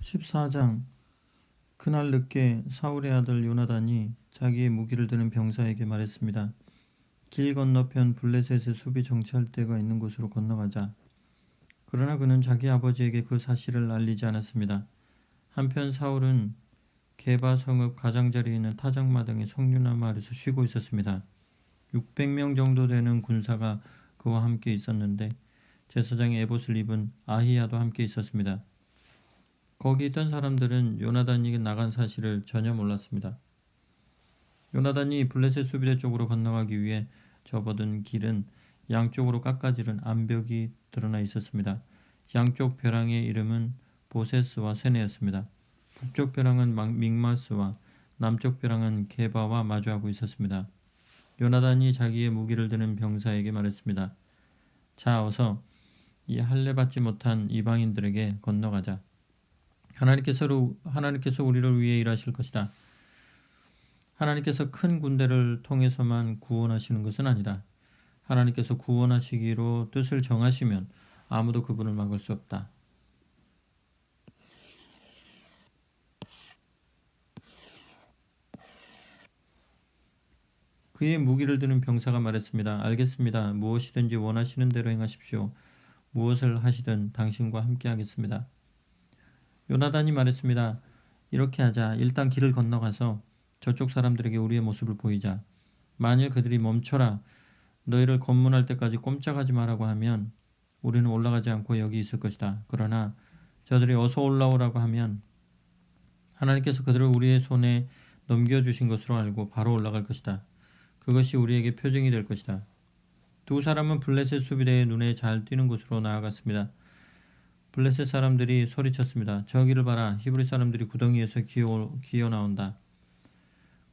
14장. 그날 늦게 사울의 아들 요나단이 자기의 무기를 드는 병사에게 말했습니다. 길 건너편 블레셋의 숲이 정치할 때가 있는 곳으로 건너가자. 그러나 그는 자기 아버지에게 그 사실을 알리지 않았습니다. 한편 사울은 게바 성읍 가장자리에 있는 타작마당의 석류나 마을에서 쉬고 있었습니다. 600명 정도 되는 군사가 그와 함께 있었는데 제사장의 에봇을 입은 아히야도 함께 있었습니다. 거기 있던 사람들은 요나단이 나간 사실을 전혀 몰랐습니다. 요나단이 블레셋 수비대 쪽으로 건너가기 위해 접어든 길은 양쪽으로 깎아지른 암벽이 드러나 있었습니다. 양쪽 벼랑의 이름은 보세스와 세네였습니다. 북쪽 벼랑은 믹마스와 남쪽 벼랑은 게바와 마주하고 있었습니다. 요나단이 자기의 무기를 드는 병사에게 말했습니다. 자, 어서 이 할례 받지 못한 이방인들에게 건너가자. 하나님께서 우리를 위해 일하실 것이다. 하나님께서 큰 군대를 통해서만 구원하시는 것은 아니다. 하나님께서 구원하시기로 뜻을 정하시면 아무도 그분을 막을 수 없다. 그의 무기를 드는 병사가 말했습니다. 알겠습니다. 무엇이든지 원하시는 대로 행하십시오. 무엇을 하시든 당신과 함께 하겠습니다. 요나단이 말했습니다. 이렇게 하자. 일단 길을 건너가서 저쪽 사람들에게 우리의 모습을 보이자. 만일 그들이 멈춰라, 너희를 검문할 때까지 꼼짝하지 마라고 하면 우리는 올라가지 않고 여기 있을 것이다. 그러나 저들이 어서 올라오라고 하면 하나님께서 그들을 우리의 손에 넘겨주신 것으로 알고 바로 올라갈 것이다. 그것이 우리에게 표징이 될 것이다. 두 사람은 블레셋 수비대의 눈에 잘 띄는 곳으로 나아갔습니다. 블레셋 사람들이 소리쳤습니다. 저기를 봐라. 히브리 사람들이 구덩이에서 기어 나온다.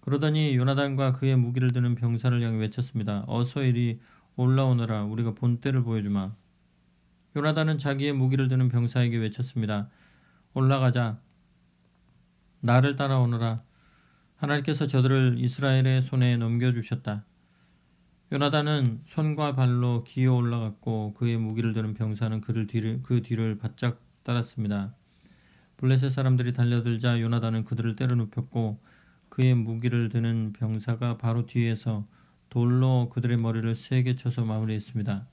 그러더니 요나단과 그의 무기를 드는 병사를 향해 외쳤습니다. 어서 이리 올라오너라. 우리가 본때를 보여주마. 요나단은 자기의 무기를 드는 병사에게 외쳤습니다. 올라가자. 나를 따라오너라. 하나님께서 저들을 이스라엘의 손에 넘겨주셨다. 요나단은 손과 발로 기어 올라갔고 그의 무기를 드는 병사는 그 뒤를 바짝 따랐습니다. 블레셋 사람들이 달려들자 요나단은 그들을 때려 눕혔고 그의 무기를 드는 병사가 바로 뒤에서 돌로 그들의 머리를 세게 쳐서 마무리했습니다.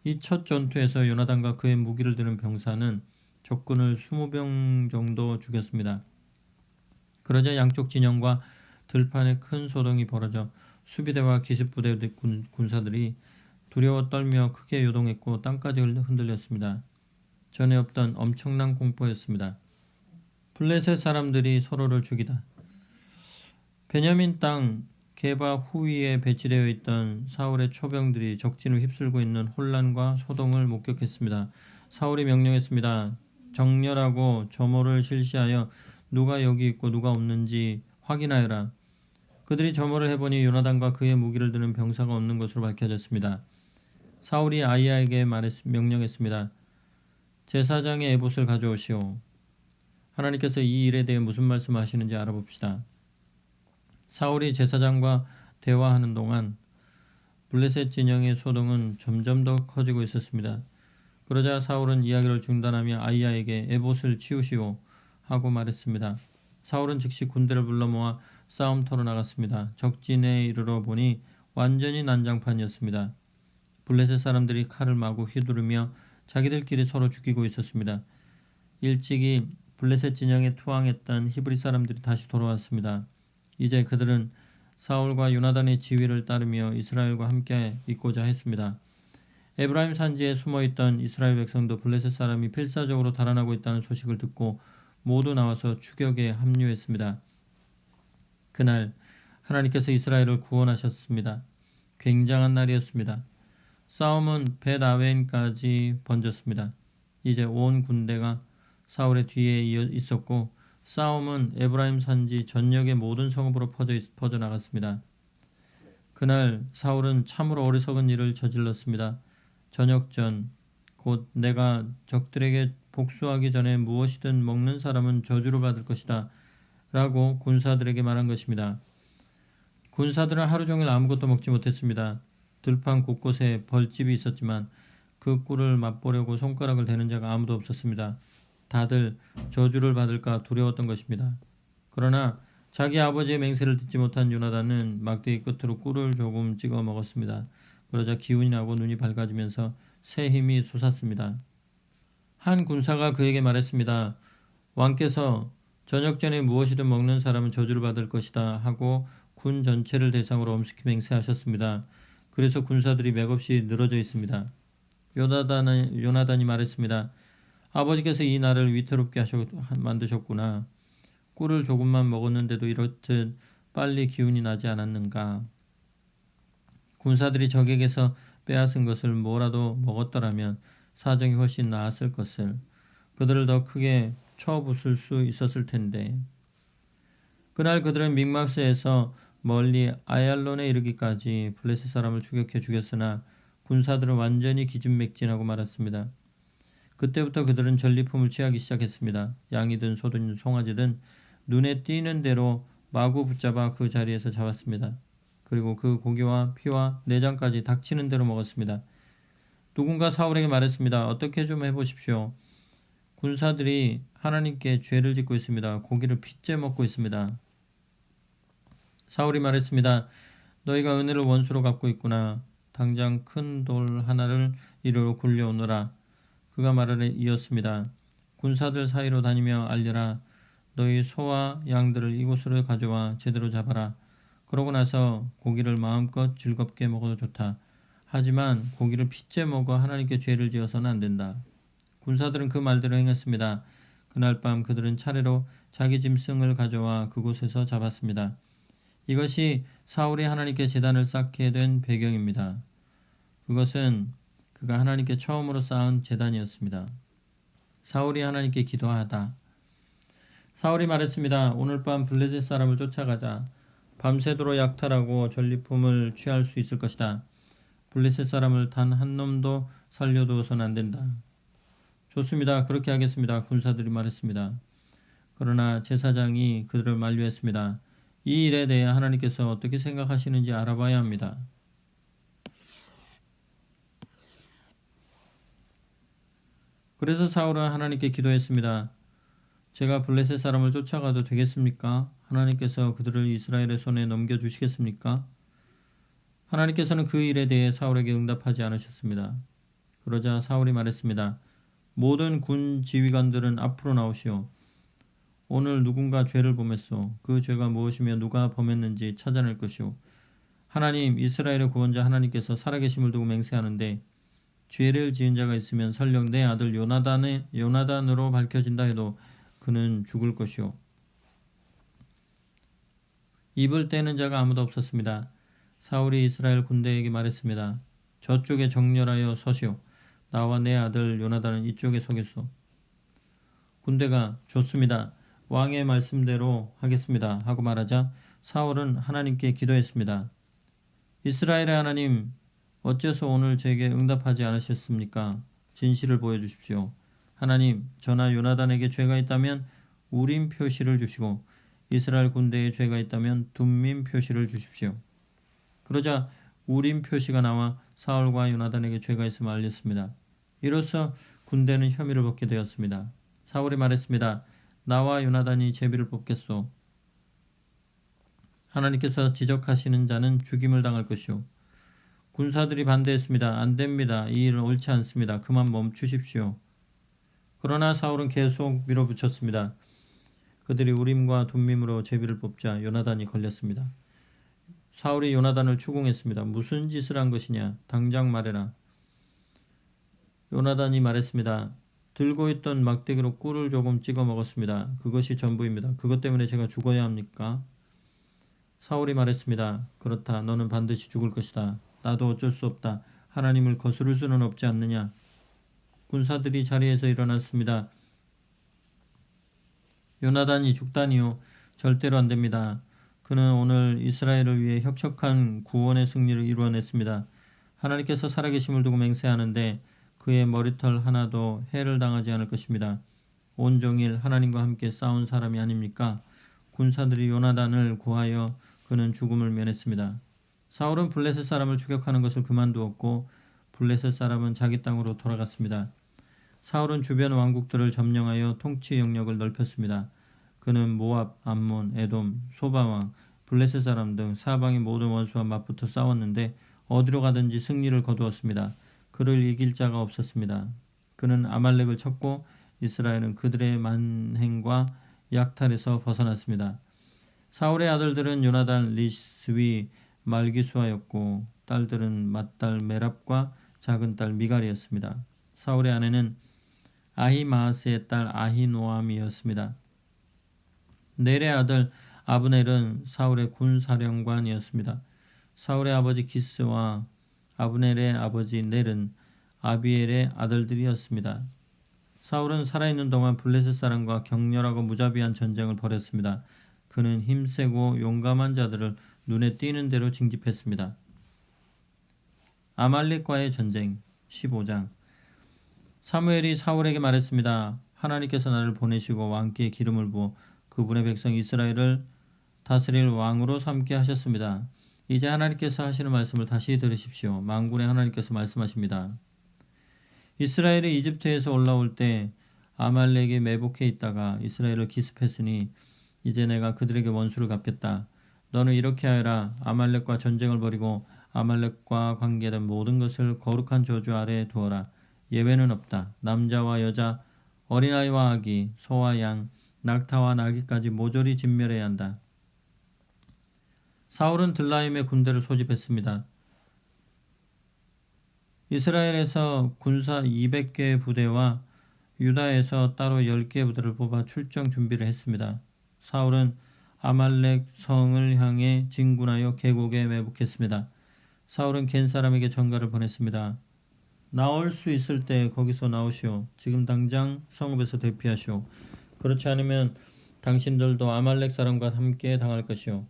이 첫 전투에서 요나단과 그의 무기를 드는 병사는 적군을 20명 정도 죽였습니다. 그러자 양쪽 진영과 들판에 큰 소동이 벌어져 수비대와 기습부대 군사들이 두려워 떨며 크게 요동했고 땅까지 흔들렸습니다. 전에 없던 엄청난 공포였습니다. 블레셋 사람들이 서로를 죽이다. 베냐민 땅 게바 후위에 배치되어 있던 사울의 초병들이 적진을 휩쓸고 있는 혼란과 소동을 목격했습니다. 사울이 명령했습니다. 정렬하고 점호를 실시하여 누가 여기 있고 누가 없는지 확인하여라. 그들이 점호를 해보니 요나단과 그의 무기를 드는 병사가 없는 것으로 밝혀졌습니다. 사울이 아히야에게 명령했습니다. 제사장의 에봇을 가져오시오. 하나님께서 이 일에 대해 무슨 말씀하시는지 알아봅시다. 사울이 제사장과 대화하는 동안 블레셋 진영의 소동은 점점 더 커지고 있었습니다. 그러자 사울은 이야기를 중단하며 아히야에게 에봇을 치우시오 하고 말했습니다. 사울은 즉시 군대를 불러 모아 싸움터로 나갔습니다. 적진에 이르러 보니 완전히 난장판이었습니다. 블레셋 사람들이 칼을 마구 휘두르며 자기들끼리 서로 죽이고 있었습니다. 일찍이 블레셋 진영에 투항했던 히브리 사람들이 다시 돌아왔습니다. 이제 그들은 사울과 요나단의 지휘를 따르며 이스라엘과 함께 있고자 했습니다. 에브라임 산지에 숨어있던 이스라엘 백성도 블레셋 사람이 필사적으로 달아나고 있다는 소식을 듣고 모두 나와서 추격에 합류했습니다. 그날 하나님께서 이스라엘을 구원하셨습니다. 굉장한 날이었습니다. 싸움은 벳아웬까지 번졌습니다. 이제 온 군대가 사울의 뒤에 있었고 싸움은 에브라임 산지 전역의 모든 성읍으로 퍼져나갔습니다. 그날 사울은 참으로 어리석은 일을 저질렀습니다. 저녁 전 곧 내가 적들에게 복수하기 전에 무엇이든 먹는 사람은 저주를 받을 것이다 라고 군사들에게 말한 것입니다. 군사들은 하루 종일 아무것도 먹지 못했습니다. 들판 곳곳에 벌집이 있었지만 그 꿀을 맛보려고 손가락을 대는 자가 아무도 없었습니다. 다들 저주를 받을까 두려웠던 것입니다. 그러나 자기 아버지의 맹세를 듣지 못한 요나단은 막대기 끝으로 꿀을 조금 찍어 먹었습니다. 그러자 기운이 나고 눈이 밝아지면서 새 힘이 솟았습니다. 한 군사가 그에게 말했습니다. 왕께서 저녁 전에 무엇이든 먹는 사람은 저주를 받을 것이다 하고 군 전체를 대상으로 엄숙히 맹세하셨습니다. 그래서 군사들이 맥없이 늘어져 있습니다. 요나단이 말했습니다. 아버지께서 이 나를 위태롭게 만드셨구나. 꿀을 조금만 먹었는데도 이렇듯 빨리 기운이 나지 않았는가. 군사들이 적에게서 빼앗은 것을 뭐라도 먹었더라면 사정이 훨씬 나았을 것을. 그들을 더 크게 쳐부술 수 있었을 텐데. 그날 그들은 믹마스에서 멀리 아얄론에 이르기까지 블레셋 사람을 추격해 죽였으나 군사들은 완전히 기진맥진하고 말았습니다. 그때부터 그들은 전리품을 취하기 시작했습니다. 양이든 소든 송아지든 눈에 띄는 대로 마구 붙잡아 그 자리에서 잡았습니다. 그리고 그 고기와 피와 내장까지 닥치는 대로 먹었습니다. 누군가 사울에게 말했습니다. 어떻게 좀 해보십시오. 군사들이 하나님께 죄를 짓고 있습니다. 고기를 핏째 먹고 있습니다. 사울이 말했습니다. 너희가 은혜를 원수로 갚고 있구나. 당장 큰 돌 하나를 이리로 굴려오너라. 그가 말을 이었습니다. 군사들 사이로 다니며 알려라. 너희 소와 양들을 이곳으로 가져와 제대로 잡아라. 그러고 나서 고기를 마음껏 즐겁게 먹어도 좋다. 하지만 고기를 핏째 먹어 하나님께 죄를 지어서는 안 된다. 군사들은 그 말대로 행했습니다. 그날 밤 그들은 차례로 자기 짐승을 가져와 그곳에서 잡았습니다. 이것이 사울이 하나님께 제단을 쌓게 된 배경입니다. 그것은 그가 하나님께 처음으로 쌓은 제단이었습니다. 사울이 하나님께 기도하다. 사울이 말했습니다. 오늘 밤 블레셋 사람을 쫓아가자. 밤새도록 약탈하고 전리품을 취할 수 있을 것이다. 블레셋 사람을 단 한 놈도 살려두어서는 안 된다. 좋습니다. 그렇게 하겠습니다. 군사들이 말했습니다. 그러나 제사장이 그들을 만류했습니다. 이 일에 대해 하나님께서 어떻게 생각하시는지 알아봐야 합니다. 그래서 사울은 하나님께 기도했습니다. 제가 블레셋 사람을 쫓아가도 되겠습니까? 하나님께서 그들을 이스라엘의 손에 넘겨주시겠습니까? 하나님께서는 그 일에 대해 사울에게 응답하지 않으셨습니다. 그러자 사울이 말했습니다. 모든 군 지휘관들은 앞으로 나오시오. 오늘 누군가 죄를 범했소. 그 죄가 무엇이며 누가 범했는지 찾아낼 것이오. 하나님, 이스라엘의 구원자 하나님께서 살아계심을 두고 맹세하는데 죄를 지은 자가 있으면 설령 내 아들 요나단으로 밝혀진다 해도 그는 죽을 것이오. 입을 떼는 자가 아무도 없었습니다. 사울이 이스라엘 군대에게 말했습니다. 저쪽에 정렬하여 서시오. 나와 내 아들 요나단은 이쪽에 서겠소. 군대가 좋습니다. 왕의 말씀대로 하겠습니다. 하고 말하자 사울은 하나님께 기도했습니다. 이스라엘의 하나님, 어째서 오늘 제게 응답하지 않으셨습니까? 진실을 보여주십시오. 하나님, 저나 요나단에게 죄가 있다면 우림 표시를 주시고 이스라엘 군대에 죄가 있다면 둠밈 표시를 주십시오. 그러자 우림 표시가 나와 사울과 요나단에게 죄가 있음을 알렸습니다. 이로써 군대는 혐의를 벗게 되었습니다. 사울이 말했습니다. 나와 요나단이 제비를 뽑겠소. 하나님께서 지적하시는 자는 죽임을 당할 것이오. 군사들이 반대했습니다. 안 됩니다. 이 일은 옳지 않습니다. 그만 멈추십시오. 그러나 사울은 계속 밀어붙였습니다. 그들이 우림과 둠밈으로 제비를 뽑자 요나단이 걸렸습니다. 사울이 요나단을 추궁했습니다. 무슨 짓을 한 것이냐? 당장 말해라. 요나단이 말했습니다. 들고 있던 막대기로 꿀을 조금 찍어 먹었습니다. 그것이 전부입니다. 그것 때문에 제가 죽어야 합니까? 사울이 말했습니다. 그렇다. 너는 반드시 죽을 것이다. 나도 어쩔 수 없다. 하나님을 거스를 수는 없지 않느냐. 군사들이 자리에서 일어났습니다. 요나단이 죽다니요. 절대로 안 됩니다. 그는 오늘 이스라엘을 위해 혁혁한 구원의 승리를 이루어냈습니다. 하나님께서 살아계심을 두고 맹세하는데 그의 머리털 하나도 해를 당하지 않을 것입니다. 온종일 하나님과 함께 싸운 사람이 아닙니까? 군사들이 요나단을 구하여 그는 죽음을 면했습니다. 사울은 블레셋 사람을 추격하는 것을 그만두었고 블레셋 사람은 자기 땅으로 돌아갔습니다. 사울은 주변 왕국들을 점령하여 통치 영역을 넓혔습니다. 그는 모압, 암몬, 에돔, 소바왕, 블레셋 사람 등 사방의 모든 원수와 맞붙어 싸웠는데 어디로 가든지 승리를 거두었습니다. 그를 이길 자가 없었습니다. 그는 아말렉을 쳤고 이스라엘은 그들의 만행과 약탈에서 벗어났습니다. 사울의 아들들은 요나단, 리스위, 말기수아였고 딸들은 맏딸 메랍과 작은 딸 미갈이었습니다. 사울의 아내는 아히마아스의 딸 아히노암이었습니다. 넬의 아들 아브넬은 사울의 군사령관이었습니다. 사울의 아버지 기스와 아브넬의 아버지 넬은 아비엘의 아들들이었습니다. 사울은 살아있는 동안 블레셋 사람과 격렬하고 무자비한 전쟁을 벌였습니다. 그는 힘세고 용감한 자들을 눈에 띄는 대로 징집했습니다. 아말렉과의 전쟁 15장. 사무엘이 사울에게 말했습니다. 하나님께서 나를 보내시고 왕께 기름을 부어 그분의 백성 이스라엘을 다스릴 왕으로 삼게 하셨습니다. 이제 하나님께서 하시는 말씀을 다시 들으십시오. 만군의 하나님께서 말씀하십니다. 이스라엘이 이집트에서 올라올 때 아말렉에 매복해 있다가 이스라엘을 기습했으니 이제 내가 그들에게 원수를 갚겠다. 너는 이렇게 하여라. 아말렉과 전쟁을 벌이고 아말렉과 관계된 모든 것을 거룩한 저주 아래에 두어라. 예외는 없다. 남자와 여자, 어린아이와 아기, 소와 양, 낙타와 나귀까지 모조리 진멸해야 한다. 사울은 들라임의 군대를 소집했습니다. 이스라엘에서 군사 200개의 부대와 유다에서 따로 10개의 부대를 뽑아 출정 준비를 했습니다. 사울은 아말렉 성을 향해 진군하여 계곡에 매복했습니다. 사울은 겐 사람에게 전가를 보냈습니다. 나올 수 있을 때 거기서 나오시오. 지금 당장 성읍에서 대피하시오. 그렇지 않으면 당신들도 아말렉 사람과 함께 당할 것이오.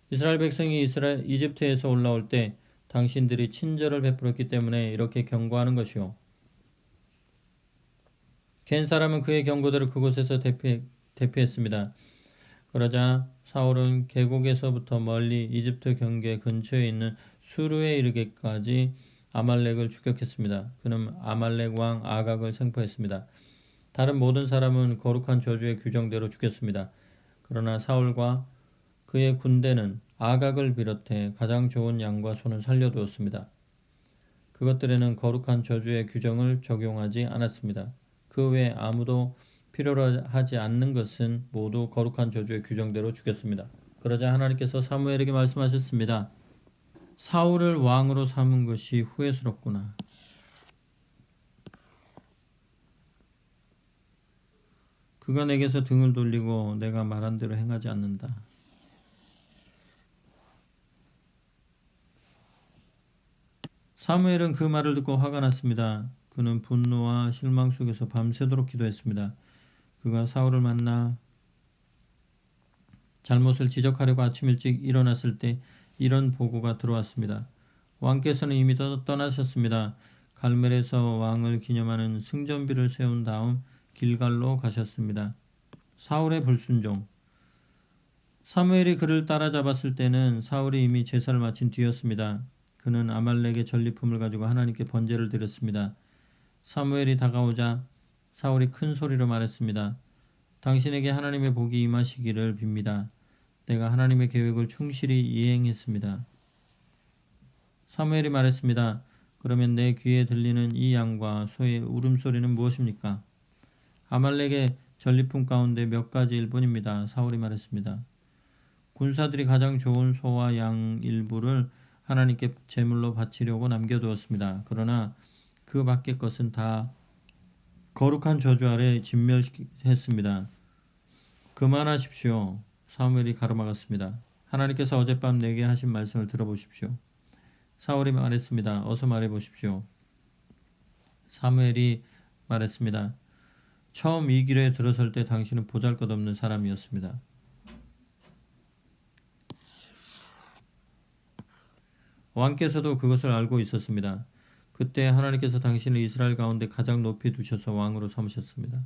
이스라엘 백성이 이집트에서 올라올 때 당신들이 친절을 베풀었기 때문에 이렇게 경고하는 것이오. 겐 사람은 그의 경고대로 그곳에서 대피했습니다. 그러자 사울은 계곡에서부터 멀리 이집트 경계 근처에 있는 수르에 이르기까지 아말렉을 추격했습니다. 그는 아말렉 왕 아각을 생포했습니다. 다른 모든 사람은 거룩한 저주의 규정대로 죽였습니다. 그러나 사울과 그의 군대는 아각을 비롯해 가장 좋은 양과 소는 살려두었습니다. 그것들에는 거룩한 저주의 규정을 적용하지 않았습니다. 그 외에 아무도 필요로 하지 않는 것은 모두 거룩한 저주의 규정대로 죽였습니다. 그러자 하나님께서 사무엘에게 말씀하셨습니다. 사울을 왕으로 삼은 것이 후회스럽구나. 그가 내게서 등을 돌리고 내가 말한 대로 행하지 않는다. 사무엘은 그 말을 듣고 화가 났습니다. 그는 분노와 실망 속에서 밤새도록 기도했습니다. 그가 사울을 만나 잘못을 지적하려고 아침 일찍 일어났을 때 이런 보고가 들어왔습니다. 왕께서는 이미 떠나셨습니다. 갈멜에서 왕을 기념하는 승전비를 세운 다음 길갈로 가셨습니다. 사울의 불순종. 사무엘이 그를 따라잡았을 때는 사울이 이미 제사를 마친 뒤였습니다. 그는 아말렉의 전리품을 가지고 하나님께 번제를 드렸습니다. 사무엘이 다가오자 사울이 큰 소리로 말했습니다. 당신에게 하나님의 복이 임하시기를 빕니다. 내가 하나님의 계획을 충실히 이행했습니다. 사무엘이 말했습니다. 그러면 내 귀에 들리는 이 양과 소의 울음소리는 무엇입니까? 아말렉의 전리품 가운데 몇 가지일 뿐입니다. 사울이 말했습니다. 군사들이 가장 좋은 소와 양 일부를 하나님께 제물로 바치려고 남겨두었습니다. 그러나 그 밖의 것은 다 거룩한 저주 아래 진멸했습니다. 그만하십시오. 사무엘이 가로막았습니다. 하나님께서 어젯밤 내게 하신 말씀을 들어보십시오. 사울이 말했습니다. 어서 말해보십시오. 사무엘이 말했습니다. 처음 이 길에 들어설 때 당신은 보잘것없는 사람이었습니다. 왕께서도 그것을 알고 있었습니다. 그때 하나님께서 당신을 이스라엘 가운데 가장 높이 두셔서 왕으로 삼으셨습니다.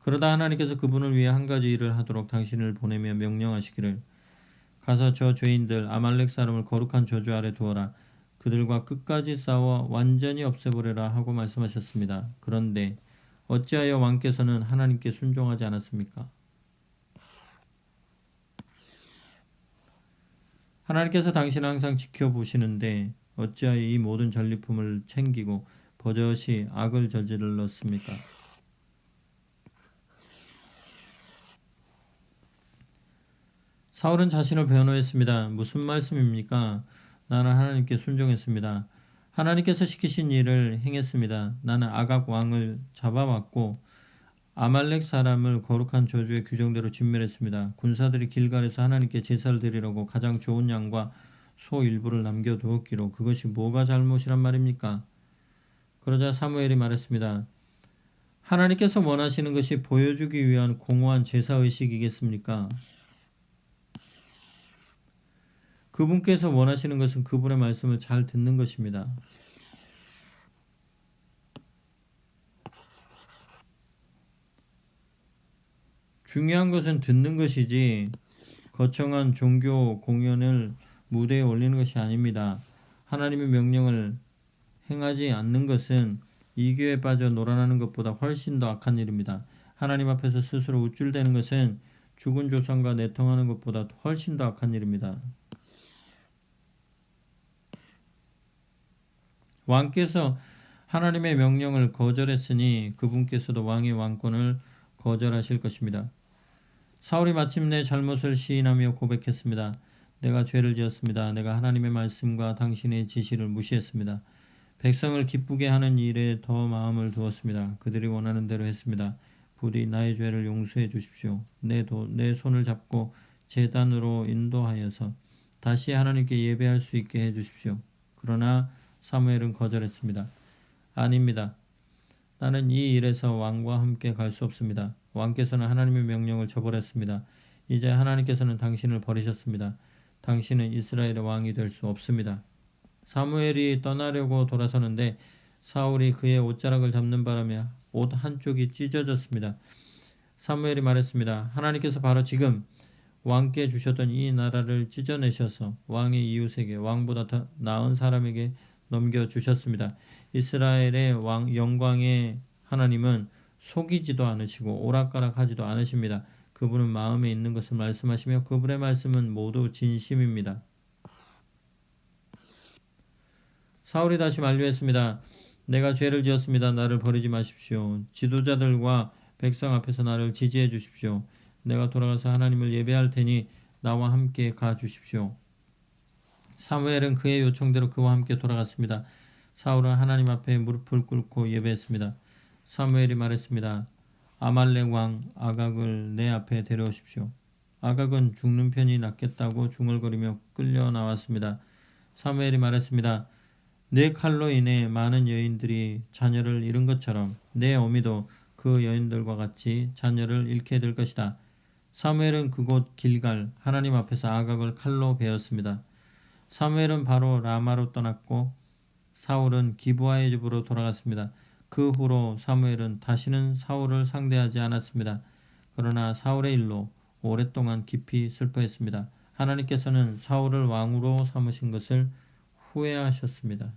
그러다 하나님께서 그분을 위해 한 가지 일을 하도록 당신을 보내며 명령하시기를 가서 저 죄인들 아말렉 사람을 거룩한 저주 아래 두어라. 그들과 끝까지 싸워 완전히 없애버려라 하고 말씀하셨습니다. 그런데 어찌하여 왕께서는 하나님께 순종하지 않았습니까? 하나님께서 당신을 항상 지켜보시는데 어찌하여 이 모든 전리품을 챙기고 버젓이 악을 저질렀습니까? 사울은 자신을 변호했습니다. 무슨 말씀입니까? 나는 하나님께 순종했습니다. 하나님께서 시키신 일을 행했습니다. 나는 아각 왕을 잡아왔고 아말렉 사람을 거룩한 저주의 규정대로 진멸했습니다. 군사들이 길갈에서 하나님께 제사를 드리려고 가장 좋은 양과 소 일부를 남겨두었기로 그것이 뭐가 잘못이란 말입니까? 그러자 사무엘이 말했습니다. 하나님께서 원하시는 것이 보여주기 위한 공허한 제사의식이겠습니까? 그분께서 원하시는 것은 그분의 말씀을 잘 듣는 것입니다. 중요한 것은 듣는 것이지 거창한 종교 공연을 무대에 올리는 것이 아닙니다. 하나님의 명령을 행하지 않는 것은 이교에 빠져 놀아나는 것보다 훨씬 더 악한 일입니다. 하나님 앞에서 스스로 우쭐대는 것은 죽은 조상과 내통하는 것보다 훨씬 더 악한 일입니다. 왕께서 하나님의 명령을 거절했으니 그분께서도 왕의 왕권을 거절하실 것입니다. 사울이 마침내 잘못을 시인하며 고백했습니다. 내가 죄를 지었습니다. 내가 하나님의 말씀과 당신의 지시를 무시했습니다. 백성을 기쁘게 하는 일에 더 마음을 두었습니다. 그들이 원하는 대로 했습니다. 부디 나의 죄를 용서해 주십시오. 내 손을 잡고 제단으로 인도하여서 다시 하나님께 예배할 수 있게 해 주십시오. 그러나 사무엘은 거절했습니다. 아닙니다. 나는 이 일에서 왕과 함께 갈 수 없습니다. 왕께서는 하나님의 명령을 저버렸습니다. 이제 하나님께서는 당신을 버리셨습니다. 당신은 이스라엘의 왕이 될 수 없습니다. 사무엘이 떠나려고 돌아서는데 사울이 그의 옷자락을 잡는 바람에 옷 한쪽이 찢어졌습니다. 사무엘이 말했습니다. 하나님께서 바로 지금 왕께 주셨던 이 나라를 찢어내셔서 왕의 이웃에게 왕보다 더 나은 사람에게 넘겨주셨습니다. 이스라엘의 영광의 하나님은 속이지도 않으시고 오락가락하지도 않으십니다. 그분은 마음에 있는 것을 말씀하시며 그분의 말씀은 모두 진심입니다. 사울이 다시 만류했습니다. 내가 죄를 지었습니다. 나를 버리지 마십시오. 지도자들과 백성 앞에서 나를 지지해 주십시오. 내가 돌아가서 하나님을 예배할 테니 나와 함께 가 주십시오. 사무엘은 그의 요청대로 그와 함께 돌아갔습니다. 사울은 하나님 앞에 무릎을 꿇고 예배했습니다. 사무엘이 말했습니다. 아말렉 왕 아각을 내 앞에 데려오십시오. 아각은 죽는 편이 낫겠다고 중얼거리며 끌려 나왔습니다. 사무엘이 말했습니다. 내 칼로 인해 많은 여인들이 자녀를 잃은 것처럼 내 어미도 그 여인들과 같이 자녀를 잃게 될 것이다. 사무엘은 그곳 길갈 하나님 앞에서 아각을 칼로 베었습니다. 사무엘은 바로 라마로 떠났고 사울은 기브아의 집으로 돌아갔습니다. 그 후로 사무엘은 다시는 사울을 상대하지 않았습니다. 그러나 사울의 일로 오랫동안 깊이 슬퍼했습니다. 하나님께서는 사울을 왕으로 삼으신 것을 후회하셨습니다.